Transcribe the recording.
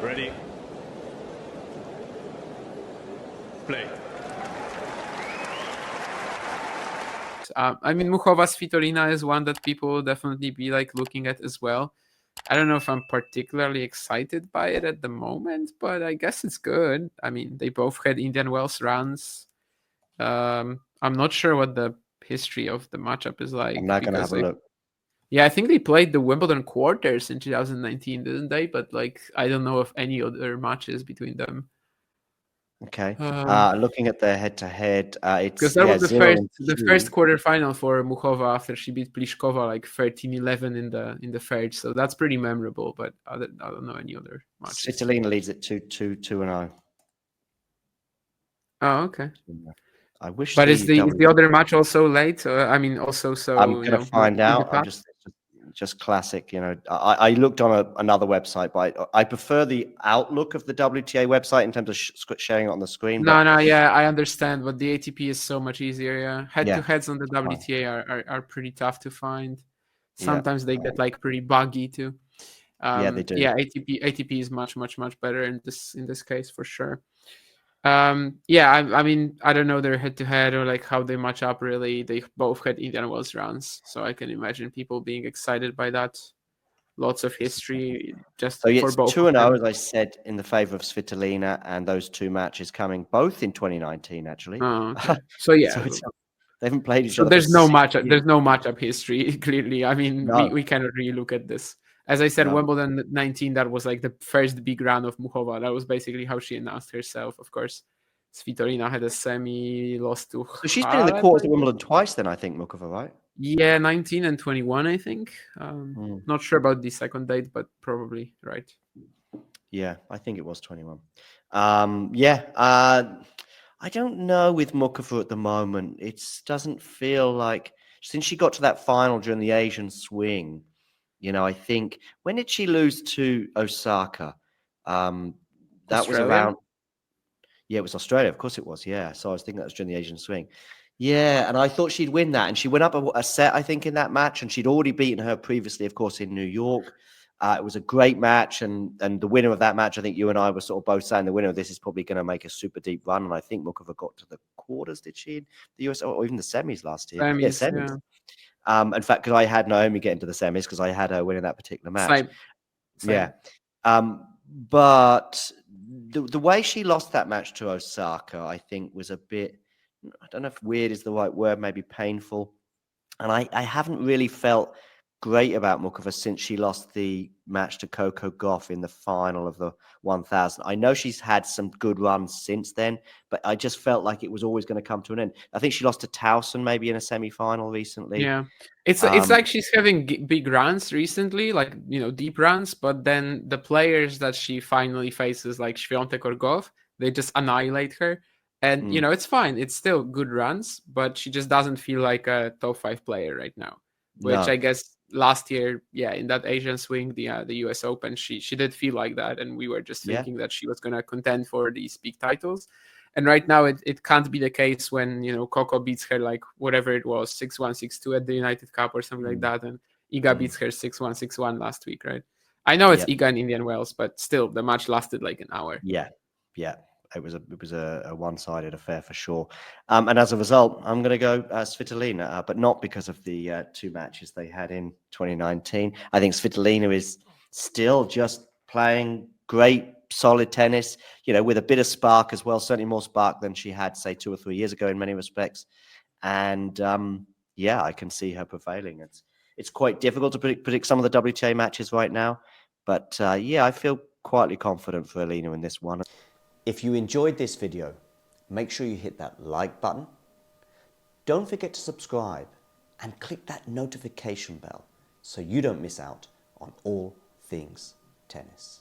Ready. Play. I mean, Muchova Svitolina is one that people will definitely be like looking at as well. I don't know if I'm particularly excited by it at the moment, but I guess it's good. I mean, they both had Indian Wells runs. I'm not sure what the history of the matchup is like I'm not going to because have a look. yeah, I think they played the Wimbledon quarters in 2019, didn't they? But like, I don't know of any other matches between them. Okay. Um, Looking at their head-to-head, Because it's that was the 0 and first 2. quarterfinal for Muchova after she beat Pliskova like 13-11 in the third. So that's pretty memorable. But I don't know any other matches. Svitolina leads it 2-2-0. Oh, okay. I wish But is the the other match also late? I mean, also I'm so gonna not find in the out. I'm past? just classic. I looked on another website, but I prefer the outlook of the WTA website in terms of sharing it on the screen. But No, yeah, I understand. But the ATP is so much easier. Yeah, head to yeah, heads on the fine. WTA are pretty tough to find. Yeah, Sometimes they get like pretty buggy too. yeah, they do. Yeah, ATP is much better in this case for sure. Yeah, I mean, I don't know their head to head or like how they match up really. They both had Indian Wells runs, so I can imagine people being excited by that. Lots of history just So for it's both of 2-0, them. as I said, in the favor of Svitolina, and those two matches coming both in 2019, actually. Oh, okay. So yeah, So they haven't played each so other for there's no 6 matchup. years. There's no matchup history clearly. I mean, No, we cannot really look at this. As I said, no. Wimbledon 19, that was like the first big run of Muchova. That was basically how she announced herself. Of course, Svitolina had a semi, lost to So she's been in the Halep, quarters I of think. Wimbledon twice then, I think, Muchova, right? Yeah, 19 and 21, I think. Hmm. Not sure about the second date, but probably right. Yeah, I think it was 21. Yeah, I don't know with Muchova at the moment. It doesn't feel like since she got to that final during the Asian swing, I think when did she lose to Osaka? Um, that was Australia? around, yeah, it was Australia. Of course it was. Yeah. So I was thinking that was during the Asian swing. Yeah, and I thought she'd win that, and she went up a set, I think, in that match, and she'd already beaten her previously, of course, in New York. It was a great match, and the winner of that match, I think you and I were sort of both saying the winner of this is probably going to make a super deep run, and I think Muchova got to the quarters, did she, in the US, or even the semis last year? Yeah, Semis, semis. yeah. In fact, because I had Naomi getting to the semis because I had her winning that particular match. Same. Yeah. Same. But the way she lost that match to Osaka, I think, was a bit, I don't know if weird is the right word, maybe painful. And I haven't really felt great about Muchova since she lost the match to Coco Gauff in the final of the 1000. I know she's had some good runs since then, but I just felt like it was always going to come to an end. I think she lost to Towson maybe in a semi-final recently. Yeah. It's like she's having big runs recently, like, deep runs, but then the players that she finally faces, like Świątek or Goff, they just annihilate her. And, it's fine. It's still good runs, but she just doesn't feel like a top 5 player right now, which No. I guess last year, yeah, in that Asian swing, the US Open, she did feel like that. And we were just Yeah. thinking that she was going to contend for these big titles. And right now, it can't be the case when, Coco beats her like whatever it was, 6-1, 6-2 at the United Cup or something like that. And Iga beats her 6-1, 6-1 last week, right? I know it's Iga and Indian Wells, but still, the match lasted like an hour. Yeah. Yeah. It was a one-sided affair for sure. And as a result, I'm going to go Svitolina, but not because of the two matches they had in 2019. I think Svitolina is still just playing great, solid tennis, with a bit of spark as well, certainly more spark than she had, say, 2 or 3 years ago in many respects. And yeah, I can see her prevailing. It's quite difficult to predict some of the WTA matches right now. But yeah, I feel quietly confident for Elina in this one. If you enjoyed this video, make sure you hit that like button. Don't forget to subscribe and click that notification bell so you don't miss out on all things tennis.